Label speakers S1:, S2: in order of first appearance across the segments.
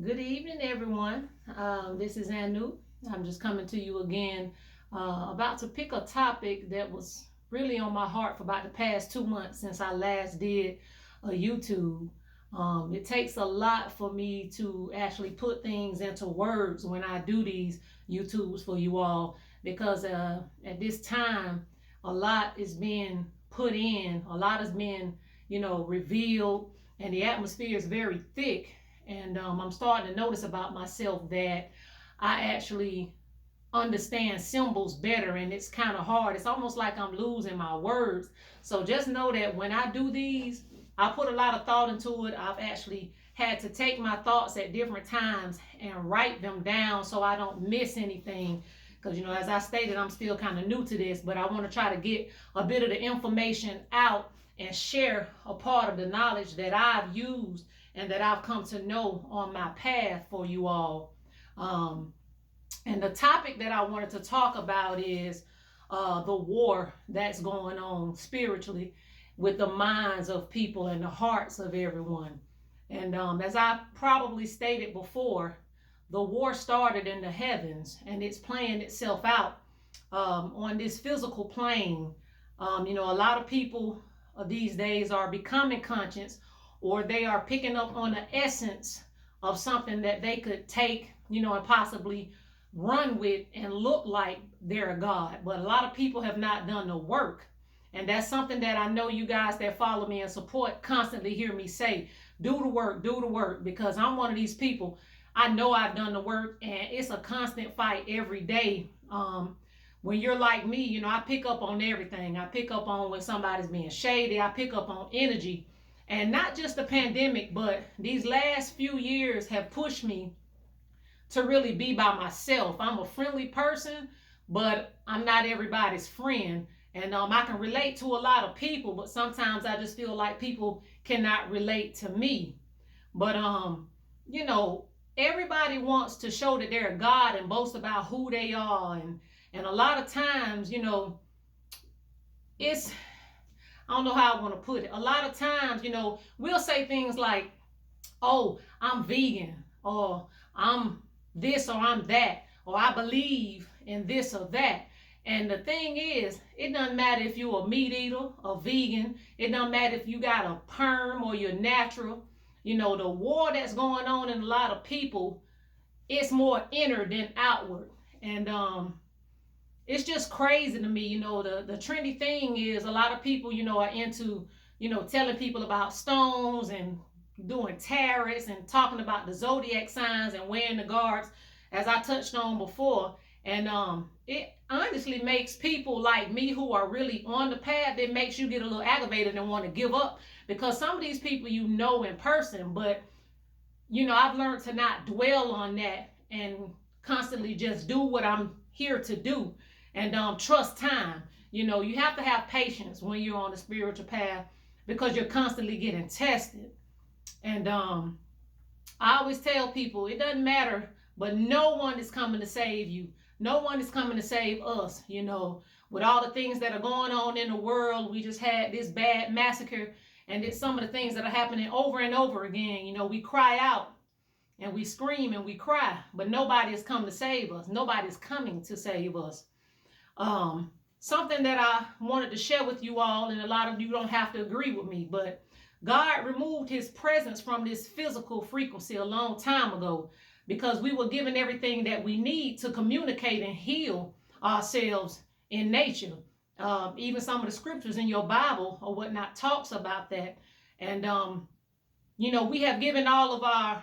S1: Good evening, everyone. This is Anu. I'm just coming to you again, about to pick a topic that was really on my heart for about the past 2 months since I last did a YouTube. It takes a lot for me to actually put things into words when I do these YouTubes for you all because at this time, a lot is being put in, a lot is being, revealed, and the atmosphere is very thick, and I'm starting to notice about myself that I actually understand symbols better, and it's kind of hard. It's almost like I'm losing my words. So just know that when I do these, I put a lot of thought into it. I've actually had to take my thoughts at different times and write them down so I don't miss anything. Because, as I stated, I'm still kind of new to this, but I want to try to get a bit of the information out and share a part of the knowledge that I've used and that I've come to know on my path for you all. Um, and the topic that I wanted to talk about is the war that's going on spiritually with the minds of people and the hearts of everyone. And as I probably stated before, the war started in the heavens and it's playing itself out on this physical plane. A lot of people these days are becoming conscious, or they are picking up on the essence of something that they could take, and possibly run with and look like they're a God. But a lot of people have not done the work. And that's something that I know you guys that follow me and support constantly hear me say, do the work, because I'm one of these people. I know I've done the work, and it's a constant fight every day. When you're like me, I pick up on everything. I pick up on when somebody's being shady. I pick up on energy. And not just the pandemic, but these last few years have pushed me to really be by myself. I'm a friendly person, but I'm not everybody's friend. And I can relate to a lot of people, but sometimes I just feel like people cannot relate to me. But you know, everybody wants to show that they're a God and boast about who they are, and a lot of times, it's, I don't know how I want to put it. A lot of times, we'll say things like, "Oh, I'm vegan," or "I'm this," or "I'm that," or "I believe in this or that." And the thing is, it doesn't matter if you're a meat eater, a vegan. It doesn't matter if you got a perm or you're natural. The war that's going on in a lot of people, it's more inner than outward. And it's just crazy to me. The trendy thing is a lot of people, are into, telling people about stones and doing tarots and talking about the zodiac signs and wearing the guards, as I touched on before. And it honestly makes people like me who are really on the path, it makes you get a little aggravated and want to give up, because some of these people in person, but I've learned to not dwell on that and constantly just do what I'm here to do, and trust time. You have to have patience when you're on the spiritual path, because you're constantly getting tested. And I always tell people it doesn't matter, but no one is coming to save you. No one is coming to save us. With all the things that are going on in the world, we just had this bad massacre, and it's some of the things that are happening over and over again. We cry out and we scream and we cry, but nobody is coming to save us. Nobody's coming to save us. Something that I wanted to share with you all, and a lot of you don't have to agree with me, but God removed his presence from this physical frequency a long time ago, because we were given everything that we need to communicate and heal ourselves in nature. Even some of the scriptures in your Bible or whatnot talks about that. And, we have given all of our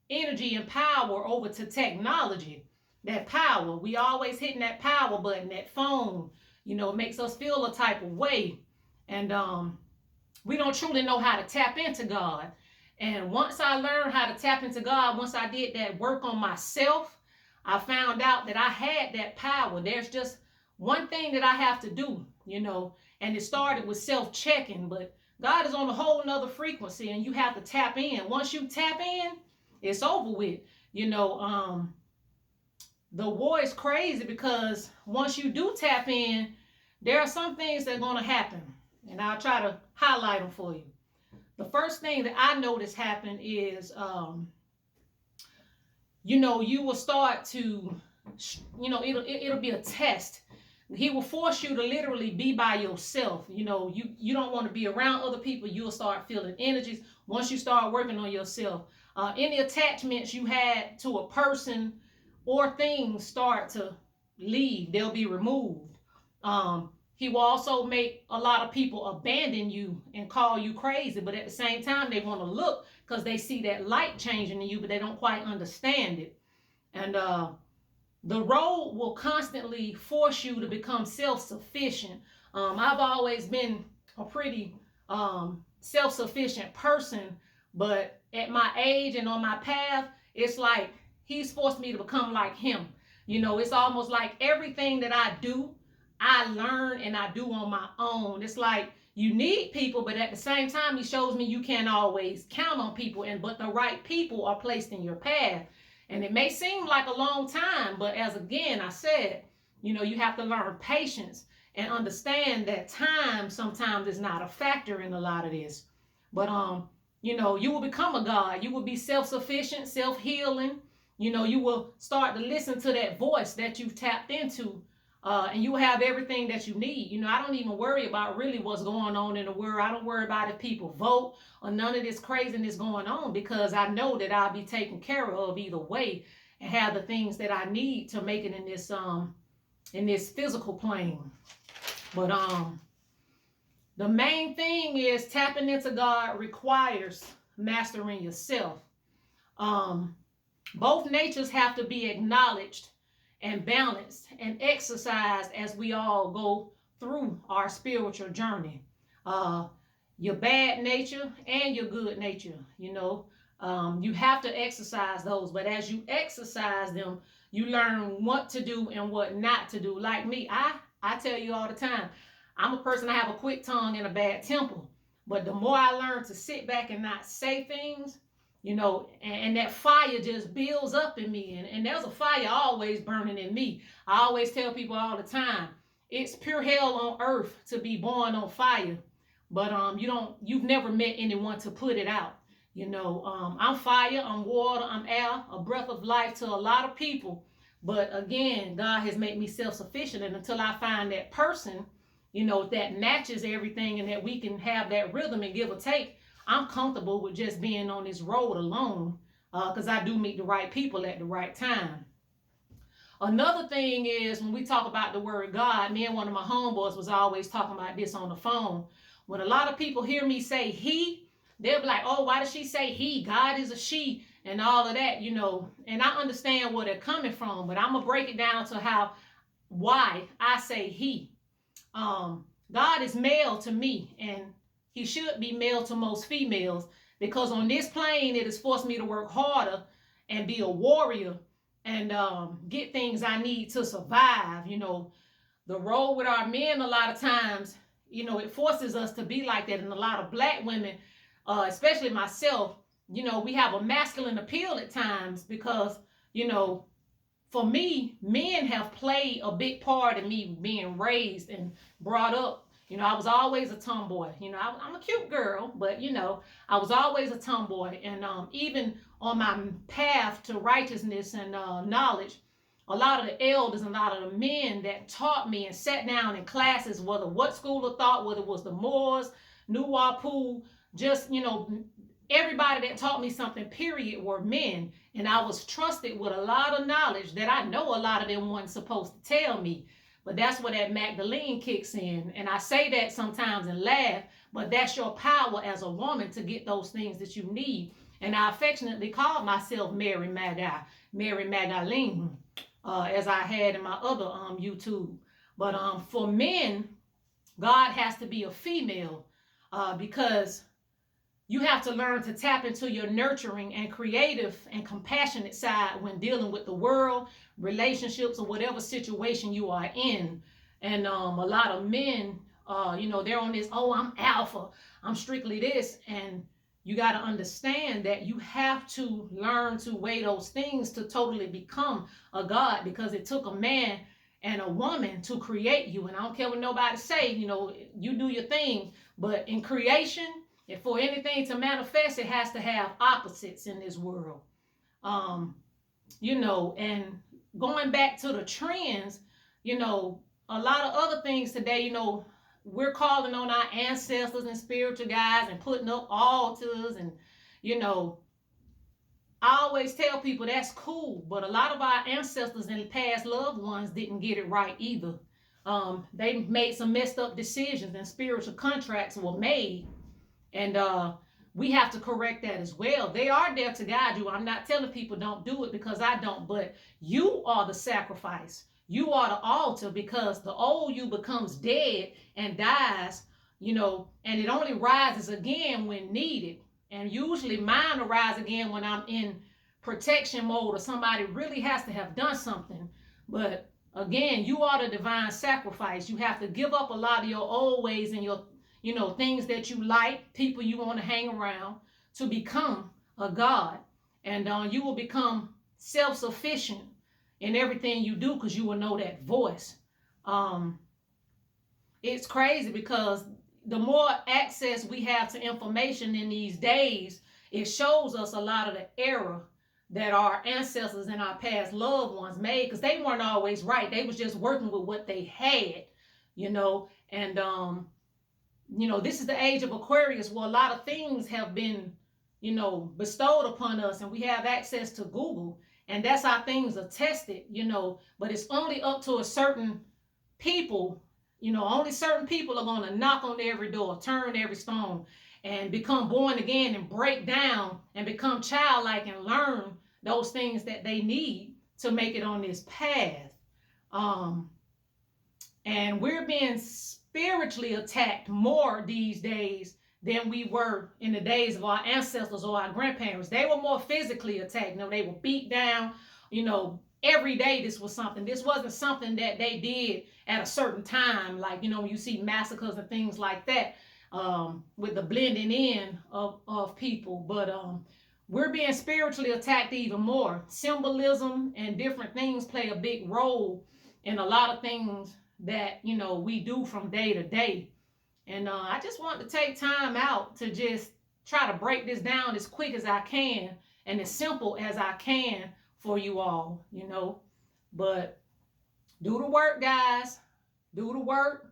S1: energy and power over to technology. That power, we always hitting that power button, that phone, it makes us feel a type of way. And we don't truly know how to tap into God. And once I learned how to tap into God, once I did that work on myself, I found out that I had that power. There's just one thing that I have to do, and it started with self-checking, but God is on a whole nother frequency, and you have to tap in. Once you tap in, it's over with. The war is crazy, because once you do tap in, there are some things that are going to happen, and I'll try to highlight them for you. The first thing that I noticed happen is you will start to, it'll be a test. He will force you to literally be by yourself. You don't want to be around other people. You'll start feeling energies once you start working on yourself. Any attachments you had to a person or things start to leave. They'll be removed. He will also make a lot of people abandon you and call you crazy, but at the same time, they want to look because they see that light changing in you, but they don't quite understand it. And the road will constantly force you to become self-sufficient. I've always been a pretty self-sufficient person, but at my age and on my path, it's like he's forced me to become like him. It's almost like everything that I do, I learn and I do on my own. It's like you need people, but at the same time, he shows me you can't always count on people, but the right people are placed in your path. And it may seem like a long time, but as again I said, you have to learn patience and understand that time sometimes is not a factor in a lot of this. But you will become a God. You will be self-sufficient, self-healing. You will start to listen to that voice that you've tapped into. And you will have everything that you need. I don't even worry about really what's going on in the world. I don't worry about if people vote or none of this craziness going on, because I know that I'll be taken care of either way and have the things that I need to make it in this physical plane. But the main thing is tapping into God requires mastering yourself. Both natures have to be acknowledged and balanced and exercised as we all go through our spiritual journey. Your bad nature and your good nature, you have to exercise those, but as you exercise them, you learn what to do and what not to do. Like me, I tell you all the time, I'm a person, I have a quick tongue and a bad temper, but the more I learn to sit back and not say things, and that fire just builds up in me. And there's a fire always burning in me. I always tell people all the time, it's pure hell on earth to be born on fire. But you've never met anyone to put it out. I'm fire, I'm water, I'm air, a breath of life to a lot of people. But again, God has made me self-sufficient. And until I find that person, that matches everything and that we can have that rhythm and give or take, I'm comfortable with just being on this road alone, because I do meet the right people at the right time. Another thing is when we talk about the word God, me and one of my homeboys was always talking about this on the phone. When a lot of people hear me say he, they'll be like, oh, why does she say he? God is a she and all of that, and I understand where they're coming from, but I'm going to break it down to why I say he. God is male to me, and he should be male to most females, because on this plane, it has forced me to work harder and be a warrior and get things I need to survive. The role with our men, a lot of times, it forces us to be like that. And a lot of black women, especially myself, we have a masculine appeal at times because, for me, men have played a big part in me being raised and brought up. I was always a tomboy. I'm a cute girl, but I was always a tomboy. And even on my path to righteousness and knowledge, a lot of the elders and a lot of the men that taught me and sat down in classes, whether what school of thought, whether it was the Moors, New Wapu, just everybody that taught me something, period, were men. And I was trusted with a lot of knowledge that I know a lot of them weren't supposed to tell me. But that's where that Magdalene kicks in. And I say that sometimes and laugh, but that's your power as a woman to get those things that you need. And I affectionately called myself Mary Magi, Mary Magdalene, as I had in my other YouTube. But for men, God has to be a female, because you have to learn to tap into your nurturing and creative and compassionate side when dealing with the world, relationships, or whatever situation you are in. And a lot of men, they're on this, oh, I'm alpha, I'm strictly this. And you got to understand that you have to learn to weigh those things to totally become a God, because it took a man and a woman to create you. And I don't care what nobody say, you do your thing. But in creation, and for anything to manifest, it has to have opposites in this world. And going back to the trends, a lot of other things today, we're calling on our ancestors and spiritual guides and putting up altars and, you know, I always tell people that's cool, but a lot of our ancestors and past loved ones didn't get it right either. They made some messed up decisions and spiritual contracts were made, and we have to correct that as well. They are there to guide you. I'm not telling people don't do it because I don't, but you are the sacrifice. You are the altar because the old you becomes dead and dies, and it only rises again when needed. And usually mine will rise again when I'm in protection mode or somebody really has to have done something. But again, you are the divine sacrifice. You have to give up a lot of your old ways and your things that you like, people you want to hang around to become a God. And you will become self-sufficient in everything you do because you will know that voice. It's crazy because the more access we have to information in these days, it shows us a lot of the error that our ancestors and our past loved ones made because they weren't always right. They was just working with what they had, and this is the age of Aquarius where a lot of things have been, bestowed upon us and we have access to Google and that's how things are tested, but it's only up to a certain people, only certain people are going to knock on every door, turn every stone and become born again and break down and become childlike and learn those things that they need to make it on this path. And we're being spiritually attacked more these days than we were in the days of our ancestors or our grandparents. They were more physically attacked. They were beat down, every day this was something. This wasn't something that they did at a certain time. Like, when you see massacres and things like that, with the blending in of people. But we're being spiritually attacked even more. Symbolism and different things play a big role in a lot of things that we do from day to day. And I just want to take time out to just try to break this down as quick as I can and as simple as I can for you all, but do the work, guys. Do the work.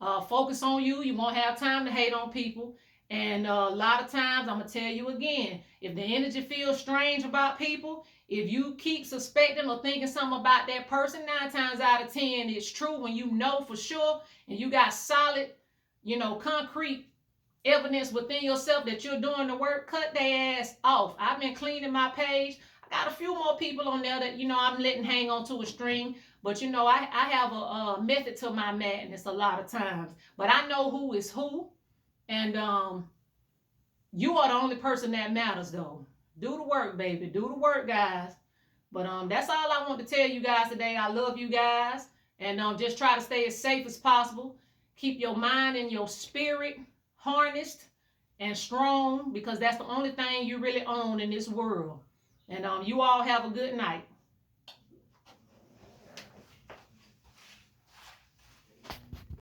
S1: Focus on you. You won't have time to hate on people. And a lot of times, I'm going to tell you again, if the energy feels strange about people, if you keep suspecting or thinking something about that person, 9 times out of 10, it's true when you know for sure and you got solid, concrete evidence within yourself that you're doing the work, cut their ass off. I've been cleaning my page. I got a few more people on there that, I'm letting hang on to a string. But, I have a method to my madness a lot of times. But I know who is who. And you are the only person that matters, though. Do the work, baby. Do the work, guys. But that's all I want to tell you guys today. I love you guys. And just try to stay as safe as possible. Keep your mind and your spirit harnessed and strong because that's the only thing you really own in this world. And you all have a good night.